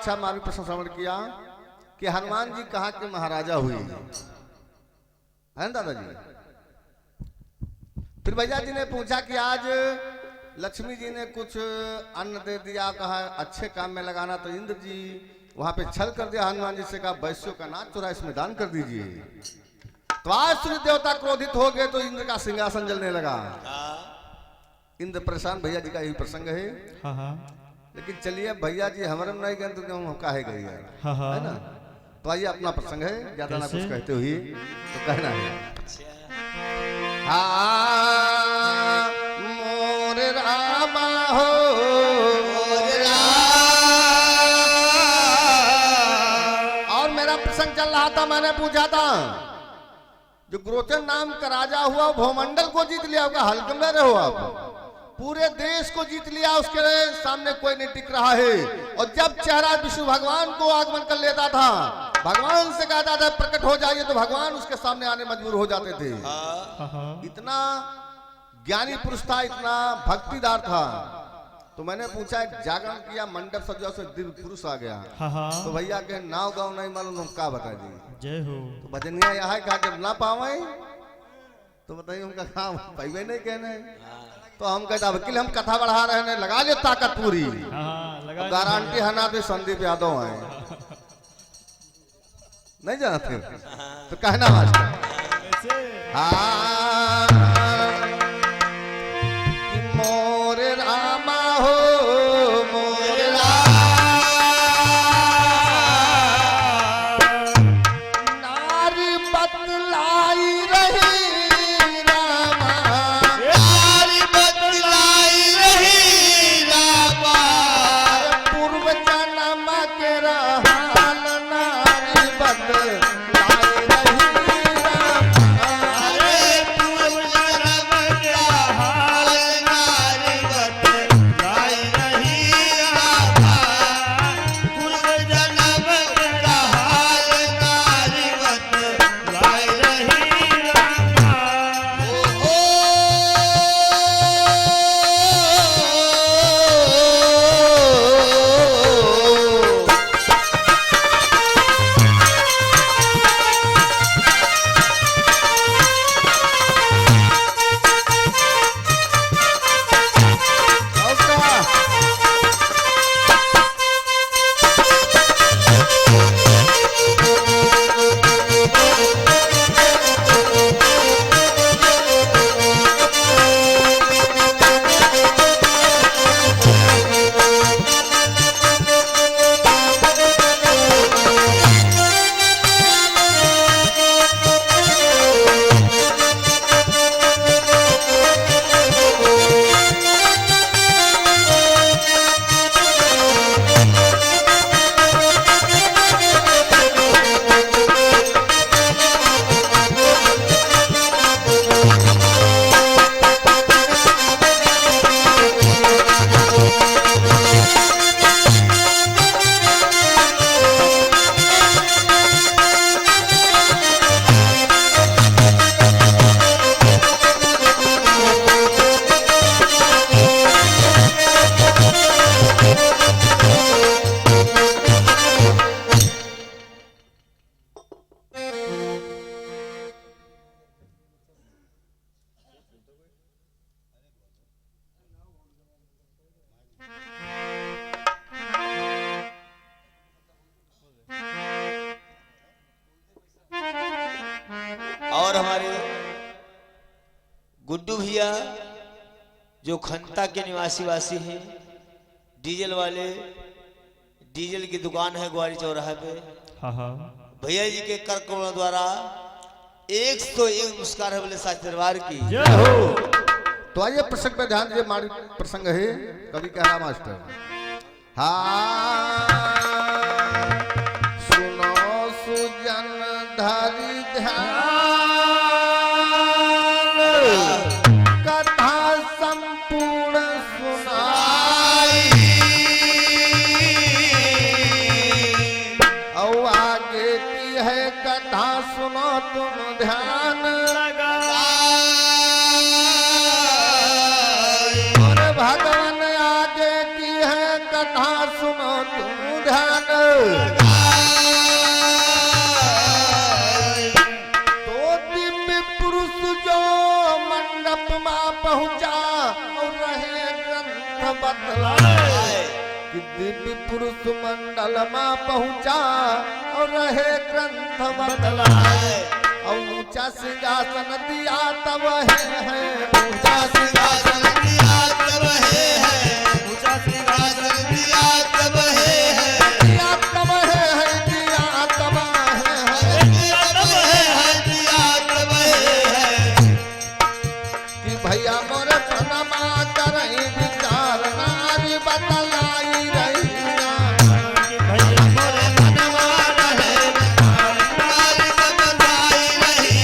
अच्छा मार्ग प्रश्न श्रवण किया कि हनुमान जी कहाँ के महाराजा हुए है ना दादाजी। फिर भैया जी ने पूछा कि आज लक्ष्मी जी ने कुछ अन्न दे दिया, कहा अच्छे काम में लगाना, तो इंद्र जी वहां पे छल कर दिया। हनुमान जी से कहा वैश्यों का नाच चुरा, इसमें दान कर दीजिए। तो आज सूर्य देवता क्रोधित हो गए तो इंद्र का सिंहासन जलने लगा। इंद्र परेशान, भैया जी का यही प्रसंग है। लेकिन चलिए भैया जी हमारे नहीं गए तो हम काहे गए है ना। तो आइए अपना प्रसंग है, ज्यादा ना कुछ कहते हुए तो कहना है। मोर रामा हो और मेरा प्रसंग चल रहा था, मैंने पूछा था जो ग्रोचन नाम का राजा हुआ भूमंडल को जीत लिया होगा, हल्के में रहो आप, पूरे देश को जीत लिया, उसके सामने कोई नहीं टिक रहा है। और जब चेहरा विष्णु भगवान को आगमन कर लेता था, भगवान से कहता था प्रकट हो जाइए, तो भगवान उसके सामने आने मजबूर हो जाते थे। इतना ज्ञानी पुरुष था, इतना भक्तिदार था। तो मैंने पूछा, एक जागरण किया, मंडप सजा से दिव्य पुरुष आ गया। तो भैया के नाव गाँव नहीं मालूम, हम क्या बता दी जय हो। तो भजनिया यहाँ कहा जब ना पावे तो बताइए उनका काम पैवे नहीं कहने। तो हम कहते वकील हम कथा बढ़ा रहे हैं, लगा ले ताकत पूरी, गारंटी है ना भी संदीप यादव है नहीं जानते तो कहना मास्टर। मोर रामा हो मोर नारी बतलाई रही रामा, नारी बतलाई रही रामा, पूर्व जन्म के रहल नारी बतलाई और हमारे गुड्डू भैया जो खंता के निवासी वासी हैं, डीजल वाले, डीजल की दुकान है ग्वारी चौराहे पे। भैया जी के कर करोड़ों द्वारा 101 मुस्कान है बोले साच दरबार की जय हो। तो आइए प्रसंग पे ध्यान दीजिए, मारी प्रसंग है कभी कहना मास्टर। सुनो सुजन धारी ध्यान, कथा संपूर्ण सुनाई, और आगे की है कथा सुनो तुम ध्यान लगा, और भगवान आगे की है कथा सुनो तुम ध्यान बतलाए कि दिव्य पुरुष मंडल में पहुंचा और रहे ग्रंथ बतलाए और ऊंचा सिंहासन दिया तब है ऊंचा सिंहासन दिया तब है ऊंचा सिंहासन दिया तब है दिया तब है दिया तब है दिया तब है दिया तब है कि भैया मोरे प्रणमा करई विचार नारी बतलाई रही कि भैया मोरे प्रणमा रहे विचार नारी बतलाई रही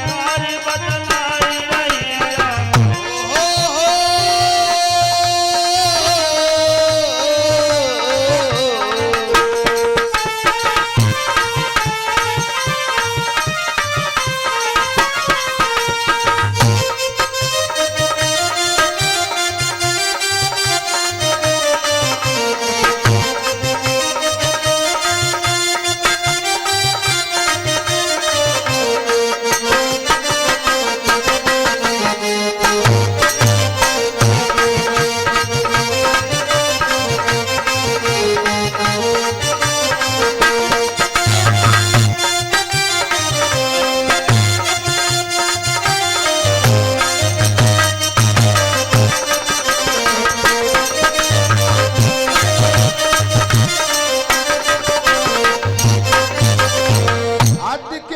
नारी बतलाई रही हो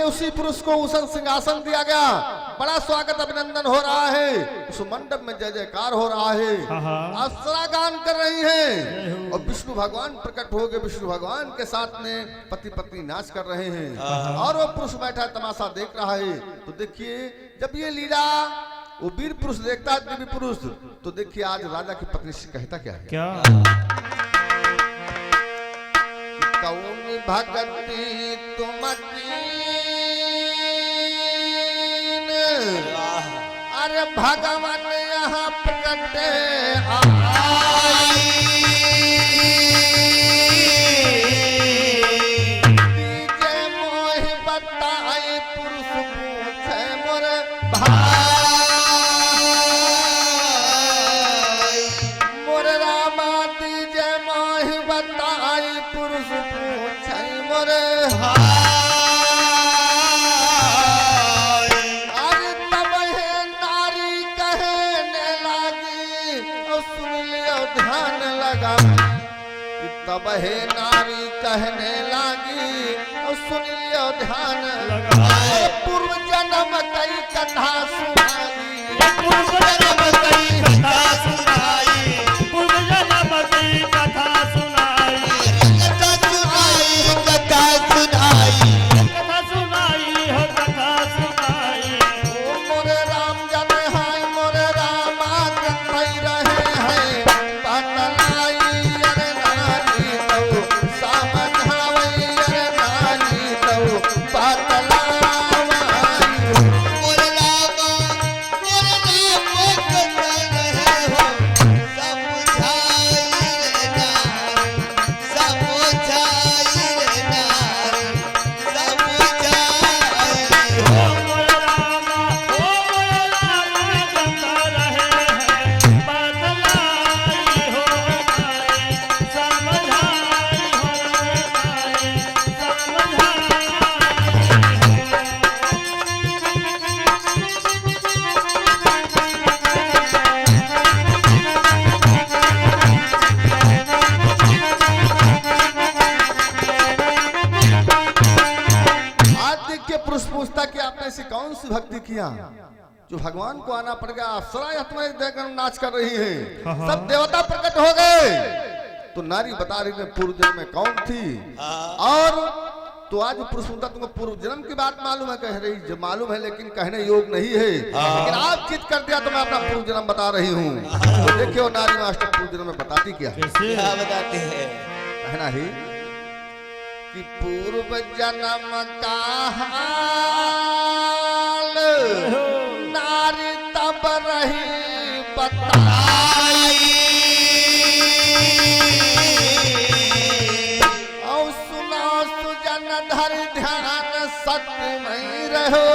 उसी पुरुष को उस सिंहासन दिया गया। बड़ा स्वागत अभिनंदन हो रहा है, उस मंडप में जय जयकार हो रहा है, अप्सरा गान कर रही हैं और विष्णु भगवान प्रकट हो गए। विष्णु भगवान के साथ में पति पत्नी नाच कर रहे हैं और वो पुरुष बैठा तमाशा देख रहा है। तो देखिए जब ये लीला वो वीर पुरुष देखता है दिव्य पुरुष, तो देखिए आज राजा की पत्नी से कहता क्या है, क्या कौन भगती तुमकी अरे भगवान यहाँ प्रकटे दीजे मोहि बताई पुरुष पूछे मोरे भाई मोरे रामा दीजे मोहि बताई पुरुष पूछे मोरे तब हे नारी कहने लगी और सुन लियो ध्यान लगाए पूर्व जन्म कई कथा सुनाई पूर्व जन्म कई कथा सुनाई पूर्व जन्म कई कथा सुनाई कथा सुनाई कथा सुनाई कथा सुनाई हो कथा सुनाई ओ मोरे राम जन हाय मोरे रामा कई रहे हैं बतलाई कौन सी भक्ति किया जो भगवान को आना पड़ गया। अप्सरा तुम्हारे देखकर नाच कर रही है, सब देवता प्रकट हो गए। तो नारी बता रही है पूर्व जन्म में कौन थी और तो आज पुरुष तुमको पूर्व जन्म की बात मालूम है, कह रही जब मालूम है लेकिन कहने योग नहीं है, लेकिन आप चित कर दिया तो मैं अपना पूर्व जन्म बता रही हूँ। तो देखियो नारी मास्टर पूर्व जन्म में बताती क्या बताती है, कहना ही कि पूर्व जन्म का हाल नारी तब रही बताई और सुनो सुजन धर ध्यान सत्य में रहो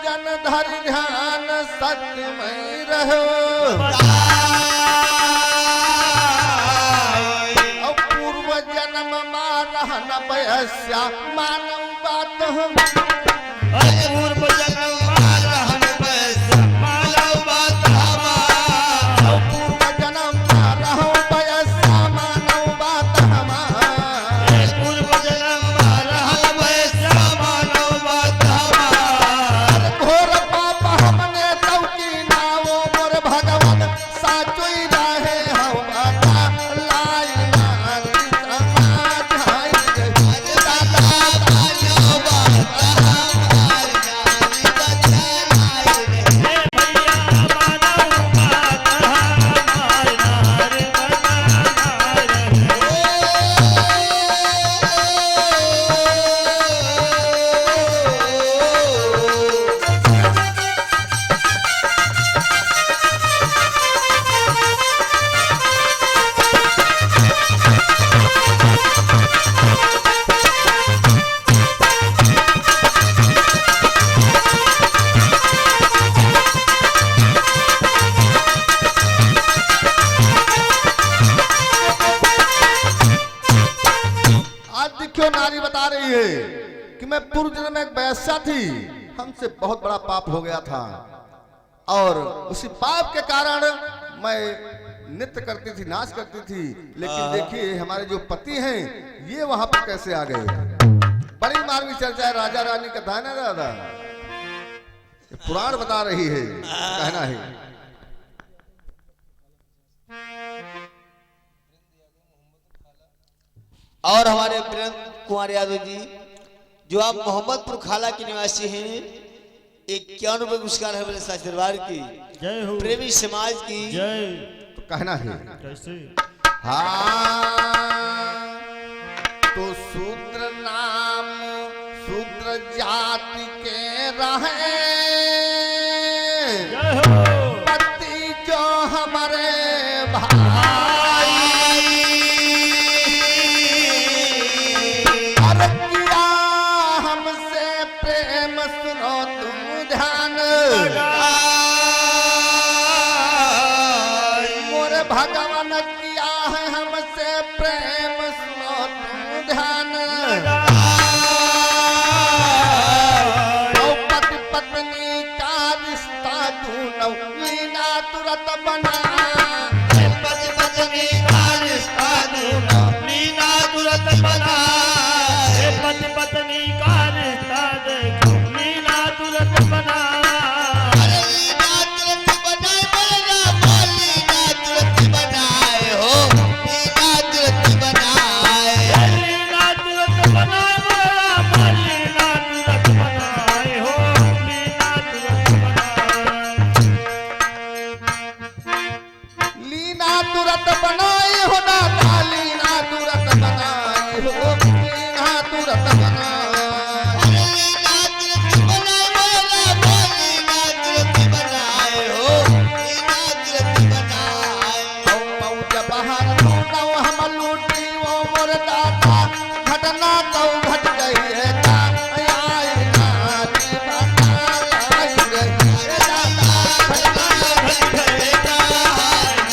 जन धर ध्यान सत्यमय रहो। पूर्व जन्म मारहन बयस्या मानव बात पूर्व जन्म मारहन बयस्या मानव बात हमार। पूर्व जन्म मारहु बयस्या मानव बात हमार। पूर्व जन्म मारहन बयस्या मानव बात हमार। घोर पाप हमने तौ की नावो मोर भगवान साचुई रहे हम बता लाई नारी समाज हाय रे दादा तायो बात हमार नारी बचाई रे। भैया मानव बात हमार नारी आज देखियो नारी बता रही है कि मैं पूर्व जन्म में एक वैश्या थी, हमसे बहुत बड़ा पाप हो गया था और उसी पाप के कारण मैं नृत्य करती थी, नाच करती थी। लेकिन देखिए हमारे जो पति हैं ये वहां पर कैसे आ गए। बड़ी मार्मिक चर्चा है, राजा रानी कथा है ना दादा, ये पुराण बता रही है, कहना है। और हमारे प्रियंक कुमार यादव जी जो आप मोहम्मदपुर खाला के निवासी हैं, 51 रुपए पुरस्कार है बड़े दरबार की जय हो। प्रेमी समाज की जय। तो कहना है कैसे? हाँ तो शूद्र नाम शूद्र जाति के रहे जय हो। पति जो हमारे भाई और किया हमसे प्रेम सुनो तुम ध्यान। मोर भगवान किया है हमसे प्रेम सुनो तुम ध्यान। पति पत्नी का रिश्ता दूनो लीना तुरंत बना। पति पत्नी का रिश्ता दूनो लीना तुरंत बना। पति पत्नी का रिश्ता देखो लीला तुरंत बना। अरे लीना तुरंत बनाए मेरा माँ, लीना तुरंत बनाए हो, लीना तुरंत बनाए। लीला तुरंत बनाए मेरा माँ, लीला तुरंत बनाए हो, लीला तुरंत बनाए। लीना तुरंत बनाए हो दादा, लीना तुरंत बनाए हो, लीना तुरंत बनाए। अरे लीना तुरंत बनाए मेरा माँ, लीना तुरंत बनाए हो, लीना तुरंत बनाए। पौज बाहर लूटौ हम लूटी वो मोर दाता, घटना तो घट गई है का आई नारी बता लाई रे दाता। घटना घट गएगा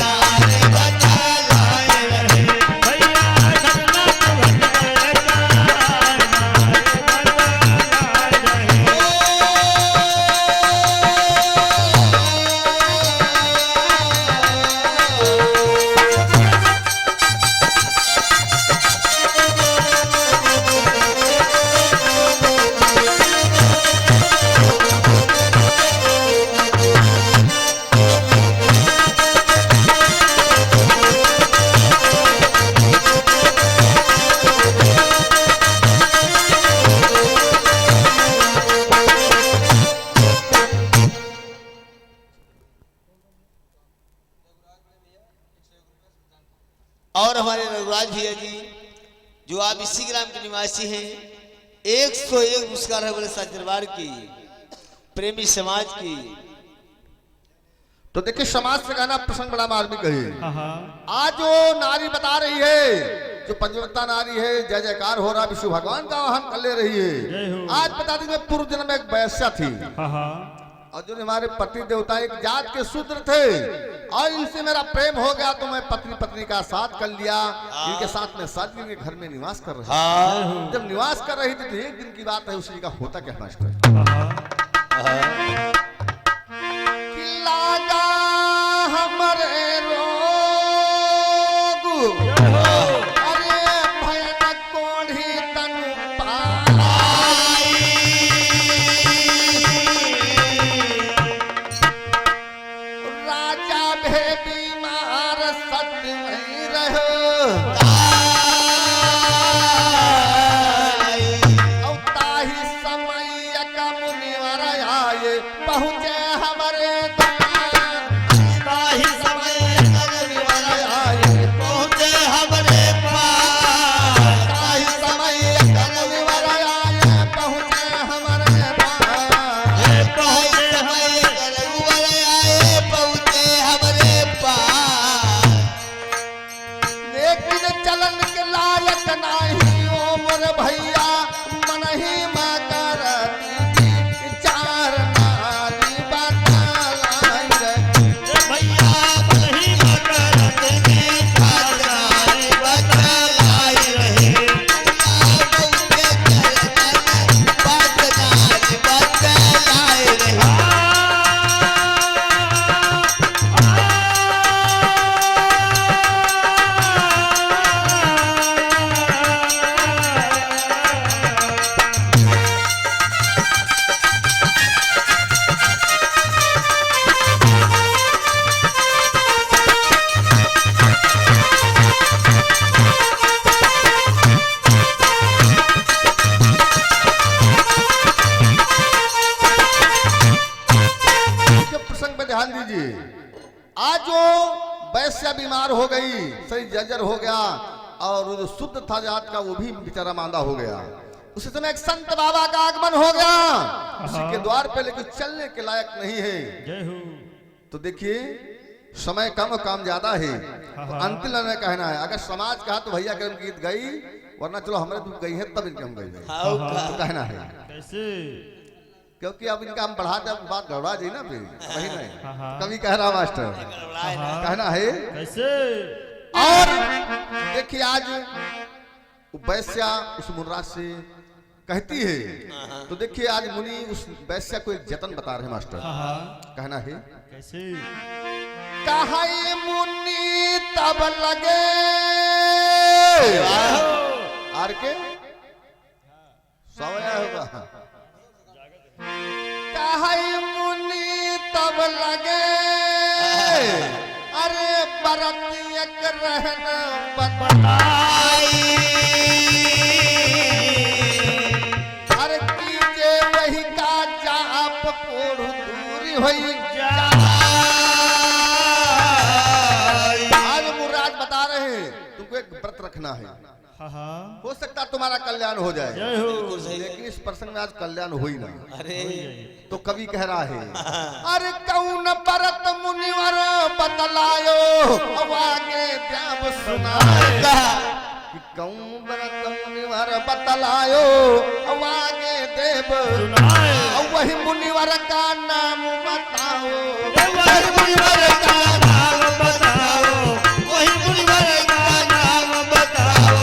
नारी बचा लाए रहे। भैया घटना तो घट गएगा, नारी बचा लाए रहे। और हमारे रघुराज भैया जी जो आप इसी ग्राम के निवासी हैं, 101 पुरस्कार है बड़े दरबार की प्रेमी समाज की। तो देखिए समाज से कहना प्रसंग बड़ा मार्मिक है। हाँ हाँ। आज जो नारी बता रही है जो पंचवक्ता नारी है, जय जयकार हो रहा, विष्णु भगवान का आह्वान कर ले रही जय है। हो। आज बता देंगे पूर्व जन्म में एक वैश्या थी हाँ हाँ और जो हमारे पति देवता एक जात के शूद्र थे और इनसे मेरा प्रेम हो गया तो मैं पत्नी पत्नी का साथ कर लिया। इनके साथ में शादी के घर में निवास कर रही हाँ जब निवास कर रही थी तो एक दिन की बात है, उसी का होता क्या मास्टर हाँ कि लागा हमरे रोग, अरे भयानक कोढ़ी तनु पाई, राजा भे बीमार सत्य नहीं रहो, अवताही समय का मुनिवर आए पहुँचे हमारे द्वार, ताही समय मुनिवर आए पहुँचे हमरे पास, ताही समय का मुनिवर आए पहुँचे हमारे द्वार। पहुँचे समय रघुवर आए पहुँचे हमरे पास, लेकिन चलन के लायक नहीं ओ मोर भैया, मन ही माँ कर चार नारी बतालाई रे। भैया नहीं मकर तेरी नारी बतलाई रहे, पहुँचे चरण बात नारी बतलाई रहे। इसके प्रसंग पे ध्यान दीजिए। आज जो वैश्या बीमार हो गई, शरीर जर्जर हो गया और वो जो शुद्ध था जात का वो भी बेचारा मांदा हो गया। उसी समय एक संत बाबा का आगमन हो गया उसी के द्वार पे, लेकिन चलने के लायक नहीं है। जय हो तो देखिए समय कम और काम ज्यादा है। तो अंतिम में कहना है, अगर समाज कहा तो भैया के गीत गई, वरना चलो हमारे तुम गई है तब इनके हम गई हाँ तो कहना है, कैसे क्योंकि अब इनका हम बढ़ा जब बात गड़बड़ा जाए ना फिर वही हाँ, नहीं हाँ। कभी कह रहा मास्टर कहना है। कैसे और देखिए आज वैश्या उस मुर्रा से कहती है, तो देखिए आज मुनि उस वैश्या को एक जतन बता रहे हैं मास्टर। हाँ हाँ कहना है कैसे कहा मुनि तब लगे आर के सवया होगा, कहा मुनि तब लगे, अरे बरतियक रहना बताई, अरे कीजे वही का जाप कोढ़ दूरी हुई। आज मुराद बता रहे हैं तुमको एक व्रत रखना है, हाँ हाँ हो सकता तुम्हारा कल्याण हो जाए, जय हो लेकिन इस प्रसंग में आज कल्याण हो ही ना। अरे तो कवि कह रहा है, अरे कौन परत मुनिवर बतलायो, अब आगे द्याव सुनाएगा कि कौन परत मुनिवर बतलायो, अब आगे देव सुनाए और वही मुनिवर का नाम बताओ। वही मुनिवर का नाम बताओ, वही मुनिवर का नाम बताओ।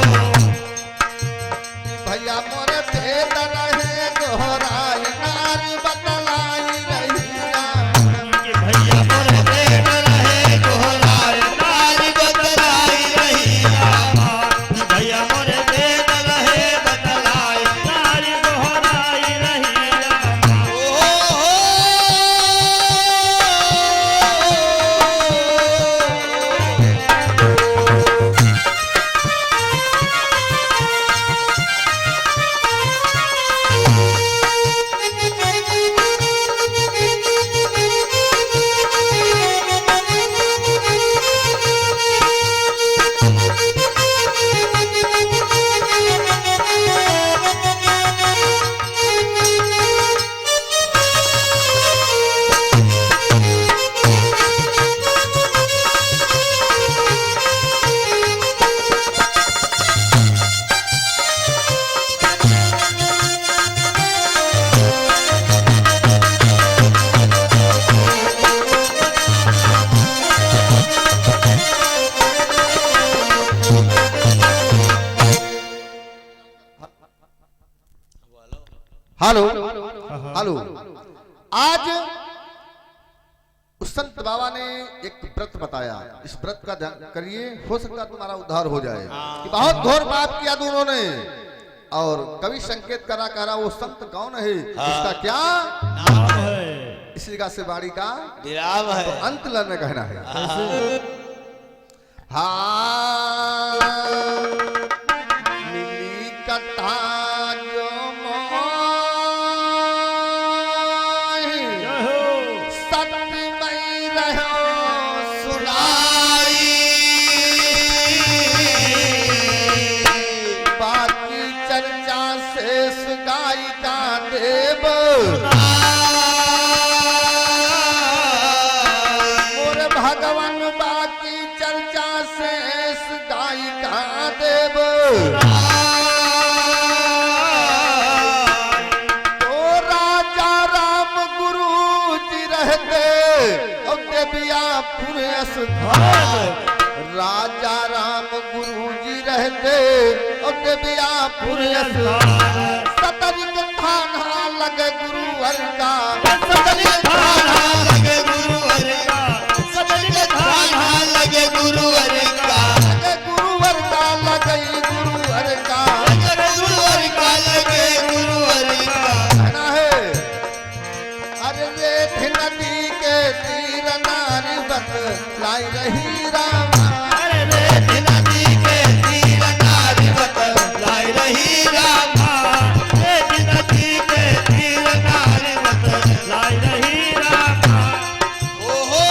भैया मोर भेद रहे दोहराई नारी बतलाई रहिया, कि भैया मोर भेद रहे दोहराए नारी बतलाई रहिया, भैया मोरे वेद रहे बतलाए नारी दोहराई रही ओ हेलो हाँ, हाँ। हेलो। आज उस संत बाबा ने एक व्रत बताया, इस व्रत का ध्यान करिए, हो सकता है तुम्हारा उद्धार हो जाए। कि बहुत घोर पाप किया दोनों ने, और कवि संकेत करा कह रहा वो संत कौन है, इसका क्या नाम है। इसी जगह से बाड़ी का विराम है। तो अंत लड़ में कहना है। कैसे? हाँ मिली कथा जो मोहि, जय हो। सत्यमय रहो सुनाई, बाकी चर्चा शेष गायिका देव, मोर भगवान बाकी चर्चा शेष गायिका देव। तो राजा राम गुरु जी रहते और देवियापुर स्थान, राजा राम गुरु जी रहते और देवियापुर स्थान, सतरिक थाना लगे गुरुवर का, सतरिक थाना लगे गुरुवर का, सतरिक थाना लगे गुरुवर का, लगे गुरुवर का, लगे गुरुवर का, लगे गुरुवर का, लगे गुरुवर का। कहना है अरे रेत नदी के तीर नारी बत लाई रही रामा, अरे रेत नदी के तीर नारी बतलाई रही रामा, रेत नदी के तीर नारी बतलाई रही रामा। ओ हो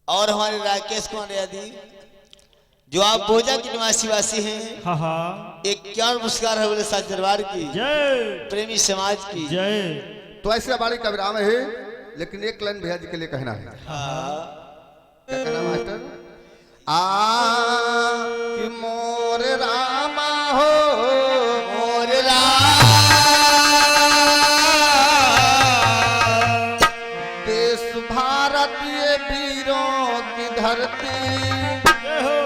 और हमारे राकेश कुमार यादव जो आप बोजा के निवासी वासी हैं, हाँ हाँ। एक क्या नमस्कार है बोले साथ दरबार की, जय प्रेमी समाज की। जय। तो ऐसे बाड़ी का विराम है, लेकिन एक लाइन भैया जी के लिए कहना है। क्या कहना मास्टर? कि मोर रामा हो, मोर राम देश भारत ये वीरों की धरती, जय हो।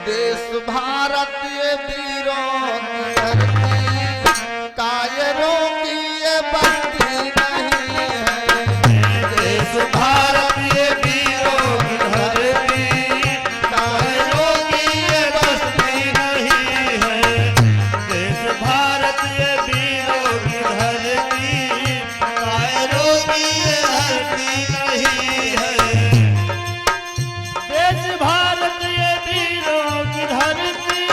देश भारत ये वीरों की धरती, कायरों की ये बस्ती नहीं है। देश भारत ये वीरों की धरती, कायरों की ये बस्ती नहीं है। देश भारत ये वीरों की धरती, कायरों की ये धरती नहीं है। देश भारत ये वीरों की धरती,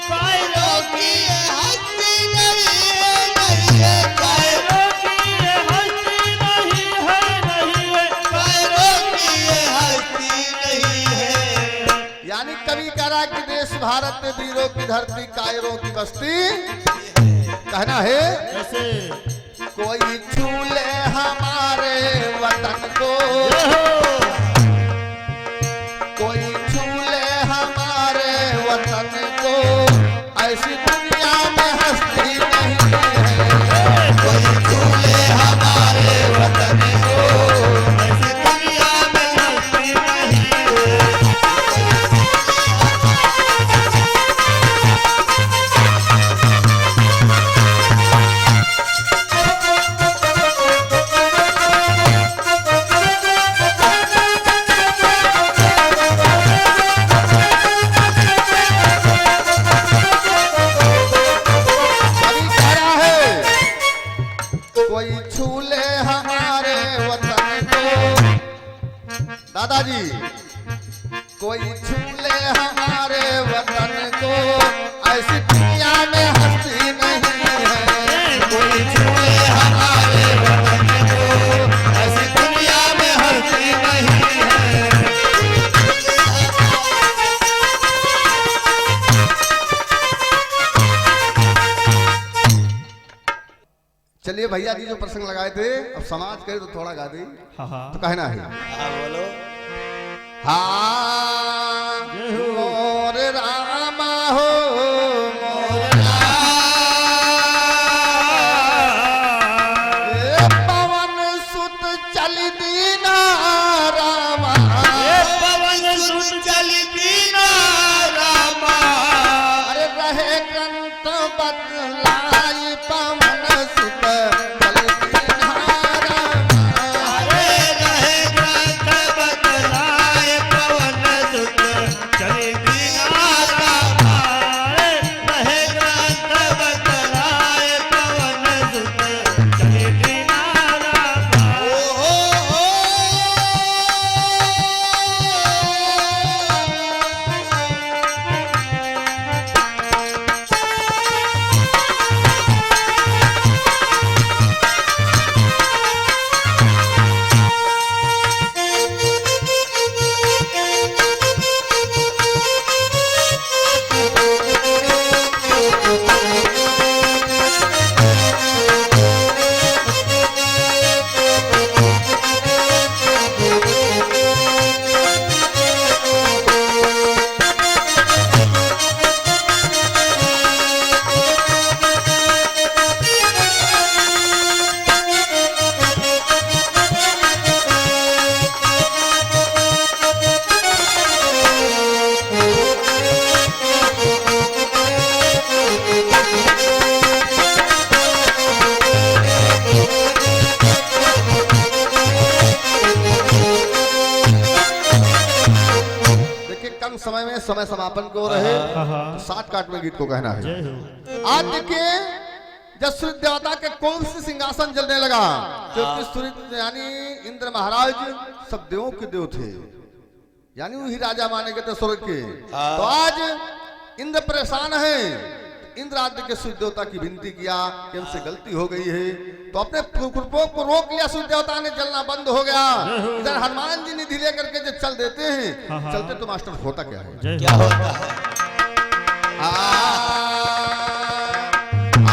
कायरों की ये हस्ती नहीं है, नहीं है। कायरों की ये हस्ती नहीं है, नहीं है। कायरों की ये हस्ती नहीं है। यानी कवि कह रहा है कि देश भारत में वीरों की धरती, कायरों की बस्ती कहना है। कैसे? कोई छू ले हमारे वतन को, जय हो। कोई छू ले हमारे वतन को, ऐसी दुनिया में हस्ती नहीं है। कोई झूले हमारे वतन को, ऐसी दुनिया में हस्ती नहीं है। दादाजी कोई छू ले हमारे वतन को, ऐसी दुनिया में हस्ती नहीं है। कोई छू ले हमारे वतन को, ऐसी दुनिया में हस्ती नहीं है। चलिए भैया जी जो प्रसंग लगाए थे, अब समाज कहे तो थोड़ा गा दी तो कहना है। हाँ बोलो। हाँ मोर रामा हो मोर पवन सुत चल दीना रामा, पवन सुत चल दीना रामा, अरे रहे ग्रंथ बदलाई पवन सुत चल दीना रामा। अरे रहे ग्रंथ बदलाए पवन सुत चल दीना रामा, रहे ग्रंथ बदलाए पवन सुत चल दीना रामा। देखिए कम समय में समय समापन को रहे, तो 7 काट में गीत को कहना है। आज देखिए जब सूर्य देवता के कोल से सिंहासन जलने लगा, क्योंकि सूर्य यानी इंद्र महाराज सब देवों के देव थे, यानी वही राजा माने गए थे स्वर्ग के। तो आज इंद्र परेशान है। इंद्र आदि के सूर्य देवता की विनती किया कि हमसे गलती हो गई है, तो अपने कृपों को रोक लिया। सूर्य देवता ने जलना बंद हो गया। इधर हनुमान जी निधि लेकर के जब चल देते हैं, चलते तो मास्टर होता क्या है, क्या होता है?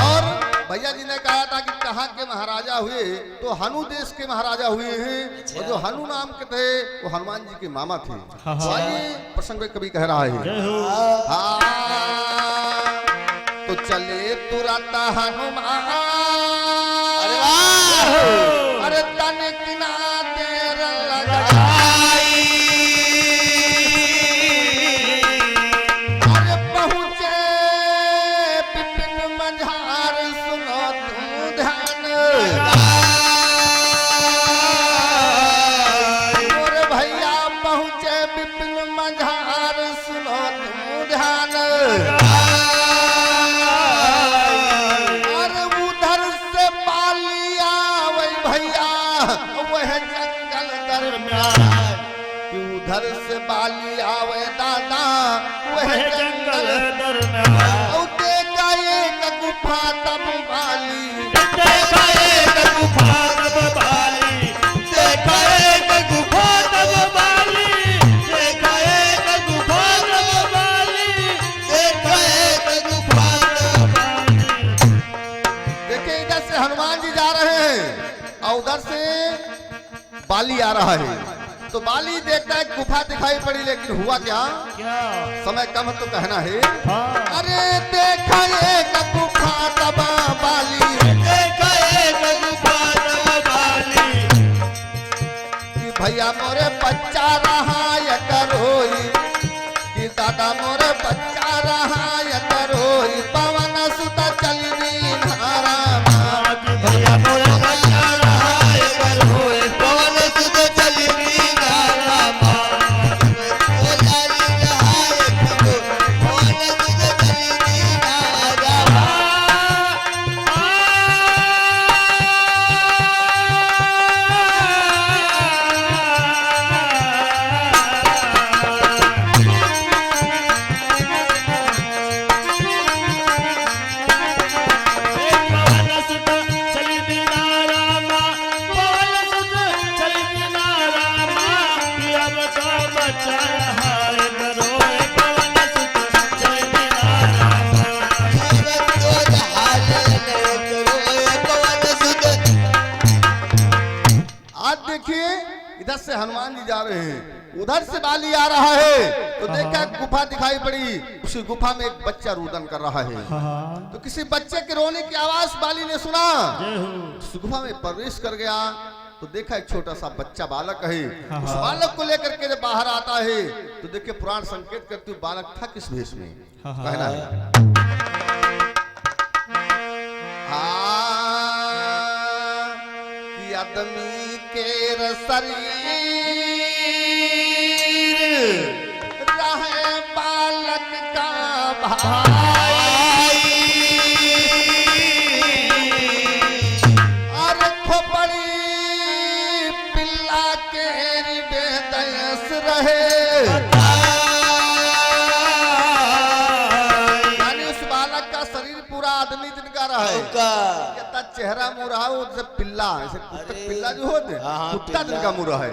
और भैया जी ने कहा था कि कहाँ के महाराजा हुए, तो हनु देश के महाराजा हुए हैं। और जो हनु नाम के थे वो हनुमान जी के मामा थे। तो आइए प्रसंग में कभी कह रहा है, तो चले तुरंत हनुमान, अरे तन किना देर लगाई, अरे पहुँचे विपिन मझार सुनो तुम ध्यान, और भैया पहुँचे विपिन मझार सुनो तुम ध्यान। अरे उधर से बालिया वही भैया वह जंगल दरमियान, कि उधर से बालिया वह दादा वह जंगल दरम्यान, और देखा एक गुफा तब बाली, देखा एक गुफा तब बाली, देखा एक गुफा तब बाली, देखा एक गुफा तब बाली, देखा एक गुफा तब बाली। देखिए इधर से हनुमान जी जा रहे हैं और उधर से बाली आ रहा है। तो बाली देखता है गुफा दिखाई पड़ी, लेकिन हुआ क्या, क्या? समय कम है तो कहना है। हाँ। अरे देखा एक गुफा तब बाली, देखा एक गुफा तब बाली, कि भैया मोरे बच्चा रहा या करोई, कि दादा मोरे बच्चा रहा या करोई, पवन सुत चल दीना रामा। भैया मोरा बच्चा रहा है कल होए, पवन सुत चल दीना रामा। ओ लाली रहा है कल, पवन सुत चल दीना रामा। देखिए इधर से हनुमान जी जा रहे हैं, उधर से बाली आ रहा है, तो देखा एक गुफा दिखाई पड़ी, उसी गुफा में एक बच्चा रुदन कर रहा है। तो किसी बच्चे के रोने की आवाज बाली ने सुना, उस गुफा में प्रवेश कर गया, तो देखा एक छोटा सा बच्चा बालक है। उस बालक को लेकर के जब बाहर आता है तो देखिए पुराण संकेत करते हुए बालक था किस भेष में, कहना है कि आदमी के शरीर रहे बालक का भाई, और खोपड़ी पिल्ला के बेदयस रहे। यानी उस बालक का शरीर पूरा आदमी जिनका रहे, कहता चेहरा मुरा हो जैसे पिल्ला, जैसे कुत्ता पिल्ला जो होते कुत्ता जिनका मुरा है।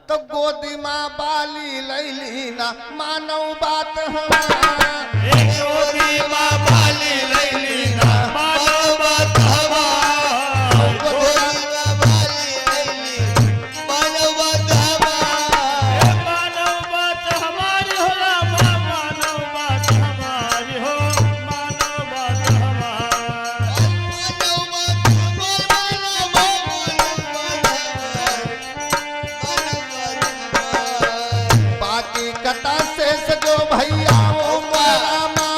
तो गोदी माँ बाली लैली ना मानव बात हमारी, गोदी माँ बाली लैली ना मानव बात हमारी, गोदी माँ बाली लैली मानव बात हमारी, मानव बात हमारी हो रामा, मानव बात हमारी हो, मानव बात हमारी, बाकी कटा से सजो भैया ओ रामा,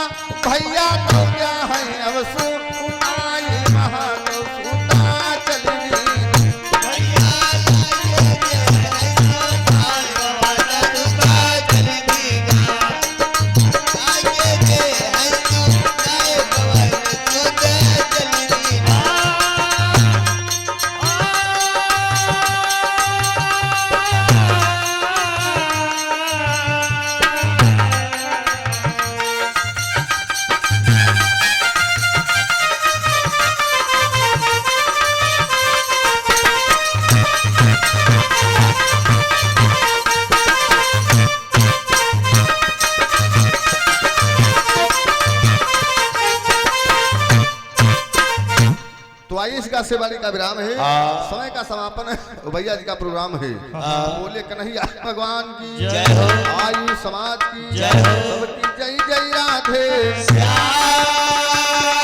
भैया तो क्या है अब सुनाई महादेव सुता चली। तो आइए इसका सेवाली का विराम है, समय का समापन है, भैया जी का प्रोग्राम है। बोले कन्हैया भगवान की जय हो। आयु समाज की जय हो। सबकी जय जय राधे श्याम।